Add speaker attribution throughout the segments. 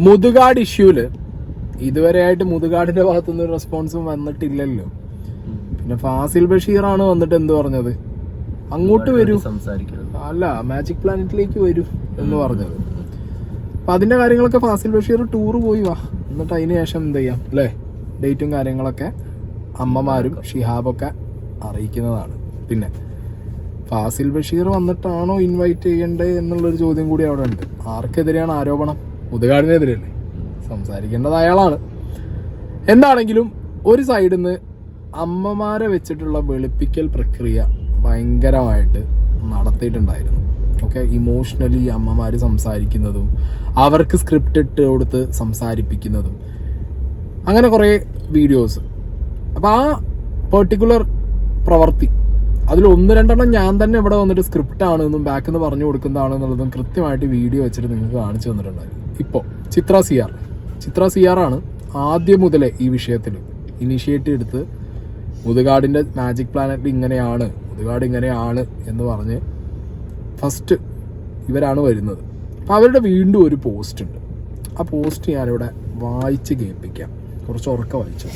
Speaker 1: മുതുകാട് ഇഷ്യൂല് ഇതുവരെയായിട്ട് മുതുകാടിന്റെ ഭാഗത്തുനിന്ന് റെസ്പോൺസും വന്നിട്ടില്ലല്ലോ. പിന്നെ ഫാസിൽ ബഷീറാണ് വന്നിട്ട് എന്ത് പറഞ്ഞത്, അങ്ങോട്ട് വരൂ, അല്ല മാജിക് പ്ലാനറ്റിലേക്ക് വരൂ എന്ന് പറഞ്ഞത്. അപ്പൊ അതിന്റെ കാര്യങ്ങളൊക്കെ ഫാസിൽ ബഷീർ ടൂറ് പോയി വാ, എന്നിട്ട് അതിന് ശേഷം എന്ത് ചെയ്യാം അല്ലേ, ഡേറ്റും കാര്യങ്ങളൊക്കെ അമ്മമാരും ഷിഹാബൊക്കെ അറിയിക്കുന്നതാണ്. പിന്നെ ഫാസിൽ ബഷീർ വന്നിട്ടാണോ ഇൻവൈറ്റ് ചെയ്യേണ്ടത് എന്നുള്ളൊരു ചോദ്യം കൂടി അവിടെ ഉണ്ട്. ആർക്കെതിരെയാണ് ആരോപണം? മുതുകാടിനെതിരെയല്ലേ, സംസാരിക്കേണ്ടത് അയാളാണ്. എന്താണെങ്കിലും ഒരു സൈഡിൽ നിന്ന് അമ്മമാരെ വെച്ചിട്ടുള്ള വെളുപ്പിക്കൽ പ്രക്രിയ ഭയങ്കരമായിട്ട് നടത്തിയിട്ടുണ്ടായിരുന്നു. ഓക്കെ, ഇമോഷണലി അമ്മമാർ സംസാരിക്കുന്നതും അവർക്ക് സ്ക്രിപ്റ്റ് ഇട്ട് കൊടുത്ത് സംസാരിപ്പിക്കുന്നതും അങ്ങനെ കുറേ വീഡിയോസ്. അപ്പോൾ ആ പെർട്ടിക്കുലർ പ്രവൃത്തി അതിൽ 1-2 ഞാൻ തന്നെ ഇവിടെ വന്നിട്ട് സ്ക്രിപ്റ്റ് ആണെന്നും ബാക്കിൽ നിന്ന് പറഞ്ഞു കൊടുക്കുന്നതാണെന്നുള്ളതും കൃത്യമായിട്ട് വീഡിയോ വെച്ചിട്ട് നിങ്ങൾക്ക് കാണിച്ചു തന്നിട്ടുണ്ടായിരുന്നു. ഇപ്പോൾ ചിത്ര സിയാർ ആണ് ആദ്യം മുതലേ ഈ വിഷയത്തിൽ ഇനിഷ്യേറ്റീവ് എടുത്ത് മുതുകാടിൻ്റെ മാജിക് പ്ലാനറ്റ് ഇങ്ങനെയാണ്, മുതുകാട് ഇങ്ങനെയാണ് എന്ന് പറഞ്ഞ് ഫസ്റ്റ് ഇവരാണ് വരുന്നത്. അപ്പം അവരുടെ വീണ്ടും ഒരു പോസ്റ്റ് ഉണ്ട്. ആ പോസ്റ്റ് ഞാനിവിടെ വായിച്ച് കേൾപ്പിക്കാം, കുറച്ച് ഉറക്കം വായിച്ചു.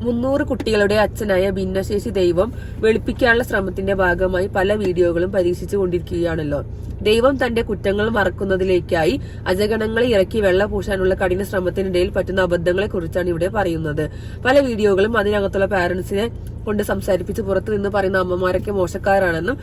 Speaker 2: 300 കുട്ടികളുടെ അച്ഛനായ ഭിന്നശേഷി ദൈവം വെളുപ്പിക്കാനുള്ള ശ്രമത്തിന്റെ ഭാഗമായി പല വീഡിയോകളും പരീക്ഷിച്ചു കൊണ്ടിരിക്കുകയാണല്ലോ. ദൈവം തന്റെ കുറ്റങ്ങൾ മറക്കുന്നതിലേക്കായി അജഗണങ്ങളെ ഇറക്കി വെള്ള പൂശാനുള്ള കഠിന ശ്രമത്തിനിടയിൽ പറ്റുന്ന അബദ്ധങ്ങളെ കുറിച്ചാണ് ഇവിടെ പറയുന്നത്. പല വീഡിയോകളും അതിനകത്തുള്ള പാരന്റ്സിനെ കൊണ്ട് സംസാരിപ്പിച്ച് പുറത്തു നിന്ന് പറയുന്ന അമ്മമാരൊക്കെ മോശക്കാരാണെന്നും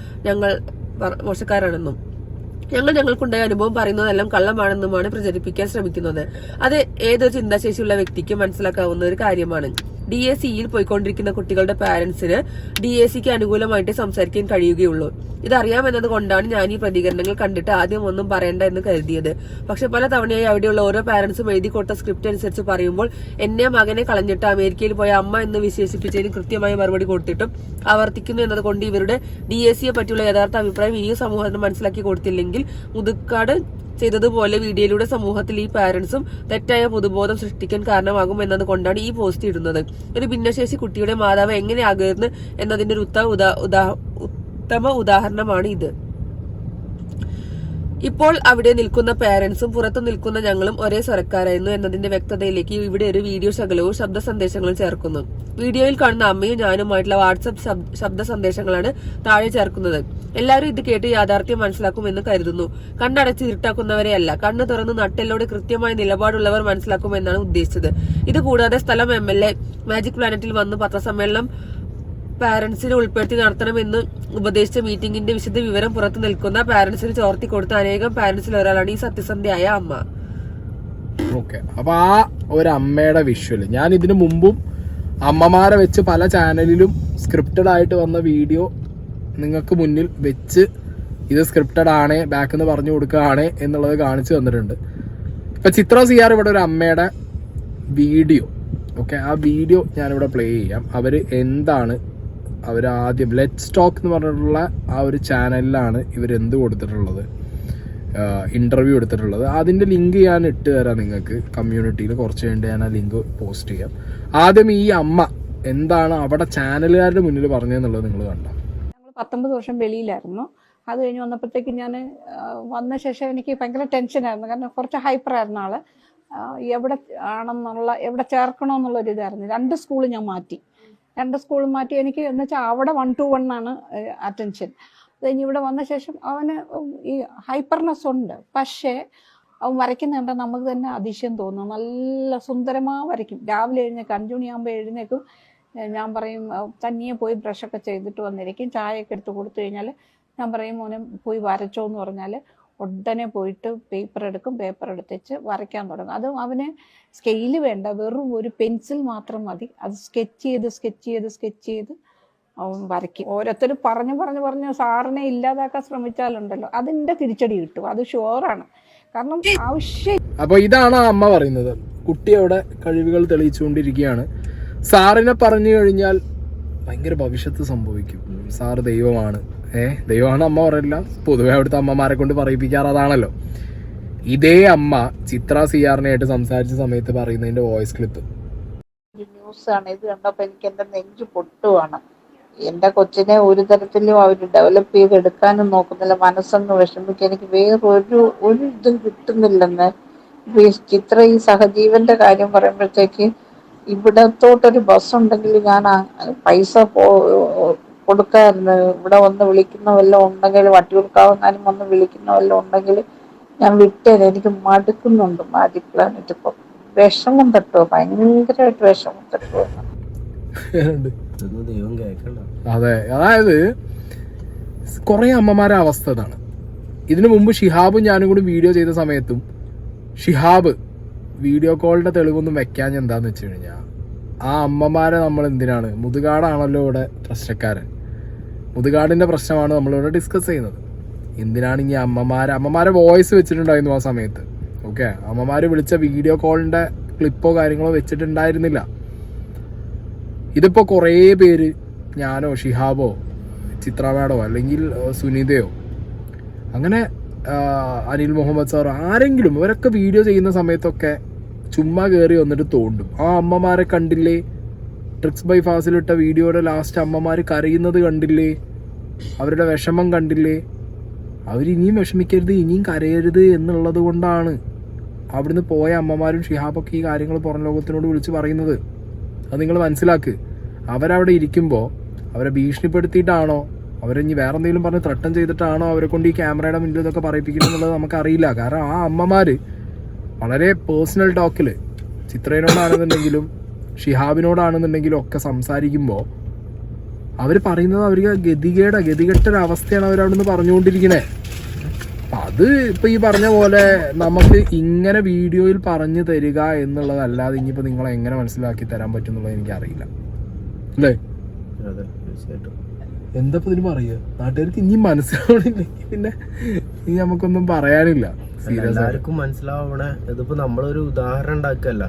Speaker 2: ഞങ്ങൾക്കുണ്ടായ അനുഭവം പറയുന്നതെല്ലാം കള്ളമാണെന്നുമാണ് പ്രചരിപ്പിക്കാൻ ശ്രമിക്കുന്നത്. അത് ഏതൊരു ചിന്താശേഷിയുള്ള വ്യക്തിക്കും മനസ്സിലാക്കാവുന്ന ഒരു കാര്യമാണ്. DACയിൽ പോയിക്കൊണ്ടിരിക്കുന്ന കുട്ടികളുടെ പാരന്റ്സിന് DACക്ക് അനുകൂലമായിട്ട് സംസാരിക്കാൻ കഴിയുകയുള്ളൂ. ഇതറിയാമെന്നത് കൊണ്ടാണ് ഞാൻ ഈ പ്രതികരണങ്ങൾ കണ്ടിട്ട് ആദ്യം ഒന്നും പറയണ്ട എന്ന് കരുതിയത്. പക്ഷെ പല തവണയായി അവിടെയുള്ള ഓരോ പാരന്റ്സും എഴുതി കൊടുത്ത സ്ക്രിപ്റ്റ് അനുസരിച്ച് പറയുമ്പോൾ എന്നെ മകനെ കളഞ്ഞിട്ട് അമേരിക്കയിൽ പോയ അമ്മ എന്ന് വിശേഷിപ്പിച്ചതിന് കൃത്യമായ മറുപടി കൊടുത്തിട്ടും ആവർത്തിക്കുന്നു എന്നതുകൊണ്ട് ഇവരുടെ DACയെ പറ്റിയുള്ള യഥാർത്ഥ അഭിപ്രായം ഇനിയും സമൂഹത്തിന് മനസ്സിലാക്കി കൊടുത്തില്ലെങ്കിൽ മുതുക്കാട് ചെയ്തതുപോലെ വീഡിയോയിലൂടെ സമൂഹത്തിൽ ഈ പാരന്റ്സും തെറ്റായ പൊതുബോധം സൃഷ്ടിക്കാൻ കാരണമാകും എന്നത് കൊണ്ടാണ് ഈ പോസ്റ്റ് ഇടുന്നത്. ഒരു ഭിന്നശേഷി കുട്ടിയുടെ മാതാവ് എങ്ങനെയാകുന്നു എന്നതിന്റെ ഒരു ഉത്തമ ഉദാഹരണമാണ് ഇത്. ഇപ്പോൾ അവിടെ നിൽക്കുന്ന പാരന്റ്സും പുറത്തു നിൽക്കുന്ന ഞങ്ങളും ഒരേ സ്വരക്കാരായിരുന്നു എന്നതിന്റെ വ്യക്തതയിലേക്ക് ഇവിടെ ഒരു വീഡിയോ ശകലവും ശബ്ദ സന്ദേശങ്ങളും ചേർക്കുന്നു. വീഡിയോയിൽ കാണുന്ന അമ്മയും ഞാനുമായിട്ടുള്ള വാട്സ്ആപ്പ് ശബ്ദ സന്ദേശങ്ങളാണ് താഴെ ചേർക്കുന്നത്. എല്ലാവരും ഇത് കേട്ട് യാഥാർത്ഥ്യം മനസ്സിലാക്കുമെന്ന് കരുതുന്നു. കണ്ണടച്ച് ഇരുട്ടാക്കുന്നവരെയല്ല, കണ്ണ് തുറന്ന് നട്ടെല്ലോട് കൃത്യമായ നിലപാടുള്ളവർ മനസ്സിലാക്കുമെന്നാണ് ഉദ്ദേശിച്ചത്. ഇത് കൂടാതെ സ്ഥലം MLA മാജിക് പ്ലാനറ്റിൽ വന്ന് പത്രസമ്മേളനം പാരന്റ്സിനെ ഉൾപ്പെടുത്തി നടത്തണമെന്ന് ഉപദേശിച്ച മീറ്റിംഗിന്റെ വിശദ വിവരം പുറത്തു നിൽക്കുന്ന പാരന്റ്സിന് ചോർത്തി കൊടുത്ത അനേകം പാരന്റ്സിൽ ഒരാളാണ് ഈ സത്യസന്ധയായ അമ്മ.
Speaker 1: ഓക്കെ, അപ്പൊ ആ ഒരു അമ്മയുടെ വിഷ്വല് ഞാൻ ഇതിനു മുമ്പും അമ്മമാരെ വെച്ച് പല ചാനലിലും സ്ക്രിപ്റ്റഡ് ആയിട്ട് വന്ന വീഡിയോ നിങ്ങൾക്ക് മുന്നിൽ വെച്ച് ഇത് സ്ക്രിപ്റ്റഡ് ആണേ ബാക്കിൽ നിന്ന് പറഞ്ഞു കൊടുക്കുകയാണേ എന്നുള്ളത് കാണിച്ചു തന്നിട്ടുണ്ട്. ഇപ്പൊ ചിത്ര സിയാർ ഇവിടെ ഒരു അമ്മയുടെ വീഡിയോ, ഓക്കെ, ആ വീഡിയോ ഞാനിവിടെ പ്ലേ ചെയ്യാം. അവരാദ്യം ലെറ്റ്സ് ടോക്ക് എന്ന് പറഞ്ഞിട്ടുള്ള ആ ഒരു ചാനലിലാണ് ഇവരെന്ത് കൊടുത്തിട്ടുള്ളത്, ഇന്റർവ്യൂ എടുത്തിട്ടുള്ളത്. അതിന്റെ ലിങ്ക് ഞാൻ ഇട്ട് തരാം നിങ്ങൾക്ക് കമ്മ്യൂണിറ്റിയിൽ. കുറച്ച് കഴിഞ്ഞ് ഞാൻ ആ ലിങ്ക് പോസ്റ്റ് ചെയ്യാം. ആദ്യം ഈ അമ്മ എന്താണ് അവിടെ ചാനലുകാരുടെ മുന്നിൽ പറഞ്ഞതെന്നുള്ളത് നിങ്ങൾ കണ്ടോ.
Speaker 3: ഞങ്ങൾ 19 വർഷം വെളിയിലായിരുന്നു. അത് കഴിഞ്ഞ് വന്നപ്പോഴത്തേക്ക് ഞാൻ വന്ന ശേഷം എനിക്ക് ഭയങ്കര ടെൻഷനായിരുന്നു. കാരണം കുറച്ച് ഹൈപ്പറായിരുന്ന ആള്. എവിടെ ചേർക്കണമെന്നുള്ളൊരു ഇതായിരുന്നു. 2 സ്കൂൾ ഞാൻ മാറ്റി. 2 സ്കൂൾ മാറ്റി. എനിക്ക് എന്ന് വെച്ചാൽ അവിടെ 1-to-1 ആണ് അറ്റൻഷൻ. അത് കഴിഞ്ഞ് ഇവിടെ വന്ന ശേഷം അവന് ഈ ഹൈപ്പർനെസ് ഉണ്ട്. പക്ഷേ അവൻ വരയ്ക്കുന്ന കണ്ടാൽ നമുക്ക് തന്നെ അതിശയം തോന്നും. നല്ല സുന്ദരமாக വരയ്ക്കും. രാവിലെ 5 മണിയാകുമ്പോൾ എഴുന്നേക്കും. ഞാൻ പറയും തനിയെ പോയി ബ്രഷൊക്കെ ചെയ്തിട്ട് വന്നിരിക്കും. ചായയൊക്കെ എടുത്ത് കൊടുത്തു കഴിഞ്ഞാൽ ഞാൻ പറയും മോനെ പോയി വരച്ചോ എന്ന് പറഞ്ഞാൽ ഉടനെ പോയിട്ട് പേപ്പർ എടുത്തിച്ച് വരയ്ക്കാൻ തുടങ്ങും. അത് അവന് സ്കെയില് വേണ്ട, വെറും ഒരു പെൻസിൽ മാത്രം മതി. അത് സ്കെച്ച് ചെയ്ത് അവൻ വരയ്ക്കും. ഓരോരുത്തർ പറഞ്ഞ് സാറിനെ ഇല്ലാതാക്കാൻ ശ്രമിച്ചാലുണ്ടല്ലോ അതിൻ്റെ തിരിച്ചടി കിട്ടും. അത് ഷുവറാണ്. കാരണം ആവശ്യം.
Speaker 1: അപ്പൊ ഇതാണ് ആ അമ്മ പറയുന്നത്. കുട്ടി അവിടെ കഴിവുകൾ തെളിയിച്ചുകൊണ്ടിരിക്കുകയാണ്. സാറിനെ പറഞ്ഞു കഴിഞ്ഞാൽ ഭയങ്കര ഭവിഷ്യത്ത് സംഭവിക്കും. സാറ് ദൈവമാണ്, ദൈവമാണ് അമ്മ പറയില്ല. പൊതുവെ അവിടുത്തെ അമ്മമാരെ കൊണ്ട് പറയിപ്പിക്കാറ് അതാണല്ലോ. ഇതേ അമ്മ ചിത്ര സിയാറിനായിട്ട് സംസാരിച്ച സമയത്ത് പറയുന്നതിന്റെ വോയിസ് ക്ലിപ്പ്.
Speaker 4: ന്യൂസാണ് ഇത് കണ്ടപ്പോൾ എനിക്ക് എന്റെ നെഞ്ചു പൊട്ടുവാണ്. എന്റെ കൊച്ചിനെ ഒരു തരത്തിലും അവർ ഡെവലപ്പ് ചെയ്തെടുക്കാനും നോക്കുന്നില്ല. മനസ്സൊന്ന് വിഷമിക്കുക, എനിക്ക് ഒരു ഇതും കിട്ടുന്നില്ലെന്ന്. ഇപ്പൊ ഈ ചിത്ര ഈ സഹജീവന്റെ കാര്യം പറയുമ്പോഴത്തേക്ക് ഇവിടത്തോട്ടൊരു ബസ് ഉണ്ടെങ്കിൽ ഞാൻ പൈസ കൊടുക്കായിരുന്നു. ഇവിടെ വന്ന് വിളിക്കുന്ന വല്ലതും ഉണ്ടെങ്കിൽ, വട്ടിയൂർക്കാവെങ്ങാനും വന്ന് വിളിക്കുന്ന വല്ലതും ഉണ്ടെങ്കിൽ ഞാൻ വിട്ടേനെ. എനിക്ക് മടുക്കുന്നുണ്ട് മാജിക് പ്ലാനറ്റ്. ഇപ്പൊ വിഷമം തട്ടുമോ, ഭയങ്കരമായിട്ട് വിഷമം തട്ടുമോ.
Speaker 1: അതെ, അതായത് കുറെ അമ്മമാരെ അവസ്ഥ ഇതാണ്. ഇതിനു മുമ്പ് ഷിഹാബും ഞാനും കൂടി വീഡിയോ ചെയ്ത സമയത്തും ഷിഹാബ് വീഡിയോ കോളിന്റെ തെളിവൊന്നും വെക്കാൻ എന്താന്ന് വെച്ച് കഴിഞ്ഞാൽ, ആ അമ്മമാരെ നമ്മൾ എന്തിനാണ്, മുതുകാടാണല്ലോ ഇവിടെ പ്രശ്നക്കാരൻ, മുതുകാടിന്റെ പ്രശ്നമാണ് നമ്മളിവിടെ ഡിസ്കസ് ചെയ്യുന്നത്. എന്തിനാണ് ഇനി അമ്മമാരെ വോയിസ് വെച്ചിട്ടുണ്ടായിരുന്നു ആ സമയത്ത്. ഓക്കെ, അമ്മമാര് വിളിച്ച വീഡിയോ കോളിന്റെ ക്ലിപ്പോ കാര്യങ്ങളോ വെച്ചിട്ടുണ്ടായിരുന്നില്ല. ഇതിപ്പോ കുറേ പേര്, ഞാനോ ഷിഹാബോ ചിത്ര മാഡോ അല്ലെങ്കിൽ സുനിതയോ അങ്ങനെ അനിൽ മുഹമ്മദ് സാർ ആരെങ്കിലും, ഇവരൊക്കെ വീഡിയോ ചെയ്യുന്ന സമയത്തൊക്കെ ചുമ്മാ കയറി വന്നിട്ട് തോണ്ടും. ആ അമ്മമാരെ കണ്ടില്ലേ, ട്രിക്സ് ബൈ ഫാസിലിട്ട വീഡിയോയുടെ ലാസ്റ്റ് അമ്മമാർ കരയുന്നത് കണ്ടില്ലേ, അവരുടെ വിഷമം കണ്ടില്ലേ, അവരിനിയും വിഷമിക്കരുത്, ഇനിയും കരയരുത് എന്നുള്ളത് കൊണ്ടാണ് അവിടുന്ന് പോയ അമ്മമാരും ഷിഹാബൊക്കെ ഈ കാര്യങ്ങൾ പുറം ലോകത്തിനോട് വിളിച്ച് പറയുന്നത്. അത് നിങ്ങൾ മനസ്സിലാക്ക്. അവരവിടെ ഇരിക്കുമ്പോൾ അവരെ ഭീഷണിപ്പെടുത്തിയിട്ടാണോ, അവരിനി വേറെ എന്തെങ്കിലും പറഞ്ഞ് ത്രട്ടം ചെയ്തിട്ടാണോ അവരെ കൊണ്ട് ഈ ക്യാമറയുടെ മുന്നിൽ ഇതൊക്കെ പറയിപ്പിക്കുന്നത് എന്നുള്ളത് നമുക്കറിയില്ല. കാരണം ആ അമ്മമാർ വളരെ പേഴ്സണൽ ടോക്കിൽ ചിത്രയോടാണെന്നുണ്ടെങ്കിലും ഷിഹാബിനോടാണെന്നുണ്ടെങ്കിലും ഒക്കെ സംസാരിക്കുമ്പോൾ അവർ പറയുന്നത് അവർക്ക് ഗതികെട്ടൊരവസ്ഥയാണ് അവരവിടുന്ന് പറഞ്ഞുകൊണ്ടിരിക്കണേ. അത് ഇപ്പൊ ഈ പറഞ്ഞ പോലെ നമുക്ക് ഇങ്ങനെ വീഡിയോയിൽ പറഞ്ഞു തരിക എന്നുള്ളതല്ലാതെ ഇനിയിപ്പോ നിങ്ങളെ എങ്ങനെ മനസ്സിലാക്കി തരാൻ പറ്റും എന്നുള്ളത് എനിക്കറിയില്ല, അല്ലേ? എന്താ ഇതിന് പറയുക, നാട്ടുകാർക്ക് ഇനി മനസ്സിലാവണില്ലെങ്കിൽ പിന്നെ ഇനി നമുക്കൊന്നും പറയാനില്ല.
Speaker 5: എല്ലാവർക്കും മനസ്സിലാവണേ. ഇതിപ്പോ നമ്മളൊരു ഉദാഹരണം ഉണ്ടാക്കല്ല,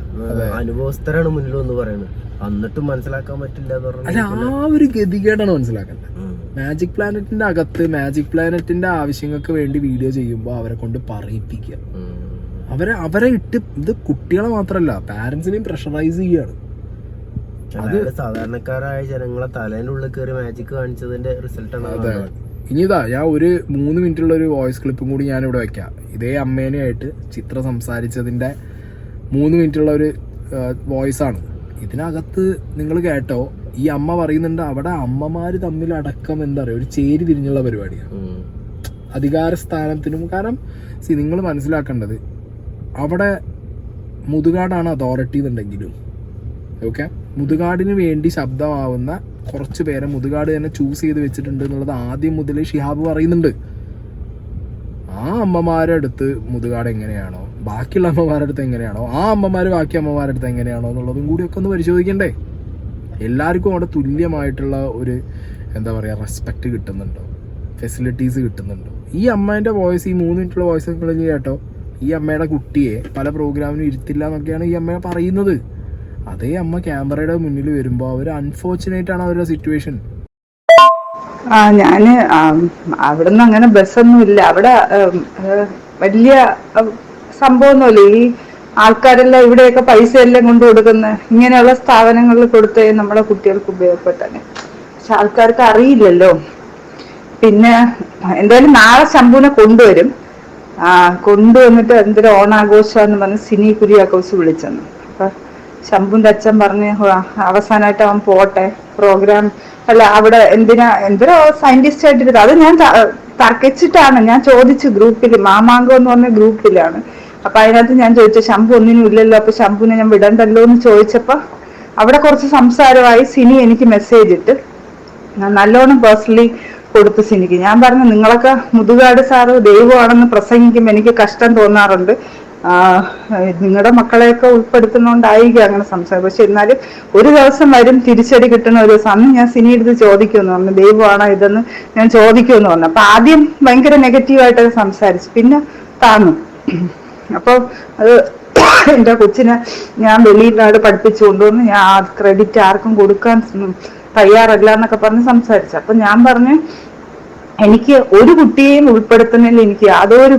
Speaker 5: അനുഭവസ്ഥരാണ് മുന്നിൽ എന്ന് പറയുന്നത്, എന്നിട്ടും മനസ്സിലാക്കാൻ പറ്റില്ല എന്ന് പറഞ്ഞാൽ
Speaker 1: ആ ഒരു ഗതികേടാണ് മനസ്സിലാക്കേണ്ടത്. മാജിക് പ്ലാനറ്റിന്റെ അകത്ത് മാജിക് പ്ലാനറ്റിന്റെ ആവശ്യങ്ങൾക്ക് വേണ്ടി വീഡിയോ ചെയ്യുമ്പോൾ അവരെ കൊണ്ട് പറയിപ്പിക്കുക, അവരെ ഇട്ട്, ഇത് കുട്ടികളെ മാത്രല്ല പാരന്റ്സിനെയും പ്രഷറൈസ് ചെയ്യാണ്.
Speaker 5: അത് സാധാരണക്കാരായ ജനങ്ങളെ തലേന്റെ ഉള്ളിൽ കയറി മാജിക് കാണിച്ചതിന്റെ റിസൾട്ടാണ്.
Speaker 1: അതെ, ഇനിതാ ഞാൻ ഒരു 3 മിനിറ്റുള്ള ഒരു വോയിസ് ക്ലിപ്പും കൂടി ഞാൻ ഇവിടെ വെക്കാം. ഇതേ അമ്മേനെയായിട്ട് ചിത്ര സംസാരിച്ചതിന്റെ 3 മിനിറ്റുള്ള ഒരു വോയിസ് ആണ്. ഇതിനകത്ത് നിങ്ങൾ കേട്ടോ, ഈ അമ്മ പറയുന്നുണ്ട് അവിടെ അമ്മമാര് തമ്മിൽ അടക്കം എന്താ പറയുക, ഒരു ചേരി തിരിഞ്ഞുള്ള പരിപാടിയാണ് അധികാര സ്ഥാനത്തിനും. കാരണം നിങ്ങൾ മനസ്സിലാക്കേണ്ടത്, അവിടെ മുതുകാടാണ് അതോറിറ്റി എന്നുണ്ടെങ്കിലും ഓക്കെ, മുതുകാടിന് വേണ്ടി ശബ്ദമാവുന്ന കുറച്ച് പേരെ മുതുകാട് തന്നെ ചൂസ് ചെയ്ത് വെച്ചിട്ടുണ്ട് എന്നുള്ളത് ആദ്യം മുതലേ ഷിഹാബ് പറയുന്നുണ്ട്. ആ അമ്മമാരുടെ അടുത്ത് മുതുകാട് എങ്ങനെയാണോ, ബാക്കിയുള്ള അമ്മമാരുടെ അടുത്ത് എങ്ങനെയാണോ, ആ അമ്മമാര് ബാക്കി അമ്മമാരുടെ അടുത്ത് എങ്ങനെയാണോ എന്നുള്ളതും കൂടിയൊക്കെ ഒന്ന് പരിശോധിക്കണ്ടേ. എല്ലാവർക്കും അവിടെ തുല്യമായിട്ടുള്ള ഒരു എന്താ പറയുക റെസ്പെക്റ്റ് കിട്ടുന്നുണ്ടോ, ഫെസിലിറ്റീസ് കിട്ടുന്നുണ്ടോ? ഈ അമ്മേൻ്റെ വോയിസ്, ഈ 3 മിനിറ്റുള്ള വോയിസ് ഒക്കെ കേട്ടോ, ഈ അമ്മയുടെ കുട്ടിയെ പല പ്രോഗ്രാമിനും ഇരുത്തില്ല എന്നൊക്കെയാണ് ഈ അമ്മ പറയുന്നത്. അതേ അമ്മ ക്യാമറയുടെ മുന്നിൽ വരുമ്പോൾ അവർ അൺഫോർച്ചുനേറ്റ് ആണ് അവരുടെ സിറ്റുവേഷൻ.
Speaker 6: ഞാന് അവിടുന്ന് അങ്ങനെ ബസ്സൊന്നും ഇല്ല, അവിടെ വലിയ സംഭവമൊന്നുമില്ല. ഈ ആൾക്കാരെല്ലാം ഇവിടെയൊക്കെ പൈസ എല്ലാം കൊണ്ടു കൊടുക്കുന്ന ഇങ്ങനെയുള്ള സ്ഥാപനങ്ങളിൽ കൊടുത്തേ നമ്മുടെ കുട്ടികൾക്ക് ഉപയോഗപ്പെട്ടാണ്. പക്ഷെ ആൾക്കാർക്ക് അറിയില്ലല്ലോ. പിന്നെ എന്തായാലും നാളെ ശംഭുവിനെ കൊണ്ടുവരും. കൊണ്ടുവന്നിട്ട് എന്തൊരു ഓണാഘോഷമാന്ന് പറഞ്ഞ് സിനി കുര്യാക്കോസ് വിളിച്ചെന്നു. അപ്പൊ ശംഭുവിന്റെ അച്ഛൻ പറഞ്ഞ് അവസാനമായിട്ട് അവൻ പോട്ടെ, പ്രോഗ്രാം അല്ല അവിടെ എന്തിനോ സയന്റിസ്റ്റ് ആയിട്ടിരുന്നത്. അത് ഞാൻ തർക്കിച്ചിട്ടാണ് ഞാൻ ചോദിച്ചു ഗ്രൂപ്പിൽ, മാമാങ്കം എന്ന് പറഞ്ഞ ഗ്രൂപ്പിലാണ്. അപ്പൊ അതിനകത്ത് ഞാൻ ചോദിച്ചു ശംഭു ഒന്നിനും ഇല്ലല്ലോ, അപ്പൊ ശംഭുവിനെ ഞാൻ വിടണ്ടല്ലോ എന്ന് ചോദിച്ചപ്പോ അവിടെ കുറച്ച് സംസാരമായി. സിനി എനിക്ക് മെസ്സേജ് ഇട്ട് നല്ലോണം പേഴ്സണലി കൊടുത്തു സിനിക്ക്. ഞാൻ പറഞ്ഞു നിങ്ങളൊക്കെ മുതുകാട് സാറ് ദൈവമാണെന്ന് പ്രസംഗിക്കുമ്പോൾ എനിക്ക് കഷ്ടം തോന്നാറുണ്ട്, നിങ്ങളുടെ മക്കളെയൊക്കെ ഉൾപ്പെടുത്തുന്നോണ്ടായിരിക്കും അങ്ങനെ സംസാരിക്കും. പക്ഷെ എന്നാലും ഒരു ദിവസം വരും തിരിച്ചടി കിട്ടുന്ന ഒരു ദിവസം. അന്ന് ഞാൻ സിനി എടുത്ത് ചോദിക്കുമെന്ന് പറഞ്ഞു, ദൈവമാണോ ഇതെന്ന് ഞാൻ ചോദിക്കുമെന്ന് പറഞ്ഞു. അപ്പൊ ആദ്യം ഭയങ്കര നെഗറ്റീവായിട്ടൊക്കെ സംസാരിച്ചു, പിന്നെ താന്നു. അപ്പൊ അത് എന്റെ കൊച്ചിനെ ഞാൻ വെളിയിലാണ് പഠിപ്പിച്ചു കൊണ്ടുവന്ന് ഞാൻ ആ ക്രെഡിറ്റ് ആർക്കും കൊടുക്കാൻ തയ്യാറല്ല എന്നൊക്കെ പറഞ്ഞ് സംസാരിച്ചു. അപ്പൊ ഞാൻ പറഞ്ഞു എനിക്ക് ഒരു കുട്ടിയെയും ഉൾപ്പെടുത്തുന്നതിൽ എനിക്ക് യാതൊരു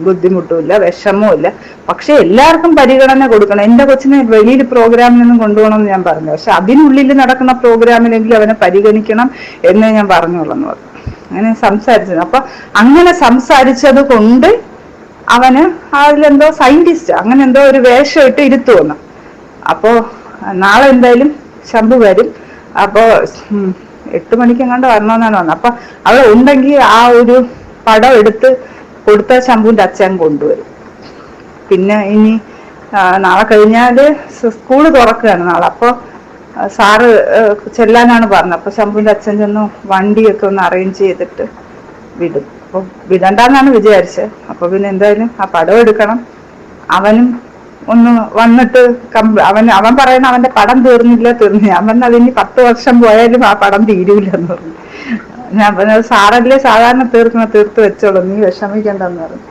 Speaker 6: ബുദ്ധിമുട്ടുമില്ല, വിഷമവുമില്ല. പക്ഷെ എല്ലാവർക്കും പരിഗണന കൊടുക്കണം. എന്റെ കൊച്ചിനെ വെളിയിൽ പ്രോഗ്രാമിനൊന്നും കൊണ്ടുപോകണമെന്ന് ഞാൻ പറഞ്ഞു. പക്ഷെ അതിനുള്ളിൽ നടക്കുന്ന പ്രോഗ്രാമിലെങ്കിലും അവനെ പരിഗണിക്കണം എന്നേ ഞാൻ പറഞ്ഞോളൂ എന്ന് പറഞ്ഞു. അങ്ങനെ സംസാരിച്ചത്. അപ്പൊ അങ്ങനെ സംസാരിച്ചത് കൊണ്ട് അവന് അതിലെന്തോ സയന്റിസ്റ്റ് അങ്ങനെ എന്തോ ഒരു വേഷം ഇട്ട് ഇരുത്തുവന്നു. അപ്പോ നാളെ എന്തായാലും ശംഭു വരും. അപ്പോ 8 മണിക്കെങ്ങാണ്ട് വരണമെന്നാണ് വന്നത്. അപ്പൊ അവിടെ ഉണ്ടെങ്കിൽ ആ ഒരു പടം എടുത്ത് കൊടുത്ത ശംഭുവിന്റെ അച്ഛൻ കൊണ്ടുവരും. പിന്നെ ഇനി നാളെ കഴിഞ്ഞാല് സ്കൂള് തുറക്കുകയാണ് നാളെ. അപ്പൊ സാറ് ചെല്ലാനാണ് പറഞ്ഞത്. അപ്പൊ ശംഭുവിന്റെ അച്ഛൻ ചെന്ന് വണ്ടിയൊക്കെ ഒന്ന് അറേഞ്ച് ചെയ്തിട്ട് വിടും. അപ്പൊ വിടണ്ടെന്നാണ് വിചാരിച്ചത്. അപ്പൊ പിന്നെ എന്തായാലും ആ പടം എടുക്കണം. അവനും ഒന്ന് വന്നിട്ട് അവൻ പറയുന്ന അവന്റെ പടം തീർന്നില്ല. ഞാൻ പറഞ്ഞ അതിന് 10 വർഷം പോയാലും ആ പടം തീരൂലെന്ന് പറഞ്ഞു. ഞാൻ പറഞ്ഞത് സാറല്ലേ സാധാരണ തീർത്ത് വെച്ചോളൂ, നീ വിഷമിക്കണ്ടെന്ന് പറഞ്ഞു.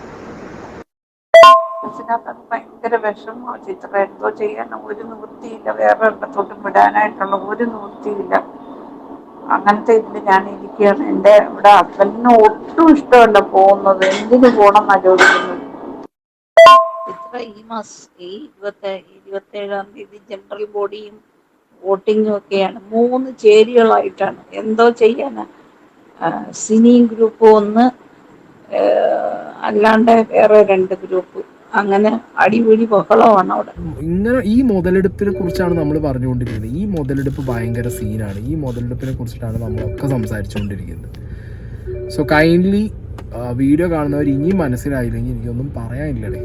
Speaker 4: ഭയങ്കര വിഷമോ ചിത്ര. എന്തോ ചെയ്യാൻ ഒരു നിവൃത്തിയില്ല. വേറെ ഇടത്തോട്ടും വിടാനായിട്ടുള്ള ഒരു നിവൃത്തിയില്ല. അങ്ങനത്തെ ഇതിൽ ഞാൻ ഇരിക്കുകയാണ്. എൻ്റെ ഇവിടെ ഹസ്ബൻഡിന് ഒട്ടും ഇഷ്ടമല്ല പോകുന്നത്. എന്തിനു പോകണം എന്നാ ചോദിക്കുന്നത്. ചിത്ര ഈ മാസം 27-ാം തീയതി ജനറൽ ബോഡിയും വോട്ടിങ്ങും ഒക്കെയാണ്. 3 ചേരികളായിട്ടാണ്. എന്തോ ചെയ്യാനാ. സിനി ഗ്രൂപ്പ് 1, അല്ലാണ്ട് വേറെ 2 ഗ്രൂപ്പ്. അങ്ങനെ അടിപിടി ബഹളമാണ് അവിടെ.
Speaker 1: ഇങ്ങനെ ഈ മുതലെടുപ്പിനെ കുറിച്ചാണ് നമ്മൾ പറഞ്ഞുകൊണ്ടിരിക്കുന്നത്. ഈ മുതലെടുപ്പ് ഭയങ്കര സീനാണ്. ഈ മുതലെടുപ്പിനെ കുറിച്ചിട്ടാണ് നമ്മളൊക്കെ സംസാരിച്ചുകൊണ്ടിരിക്കുന്നത്. സോ കൈൻഡ്ലി വീഡിയോ കാണുന്നവർ ഇനിയും മനസ്സിലായില്ലെങ്കിൽ എനിക്കൊന്നും പറയാനില്ലടേ.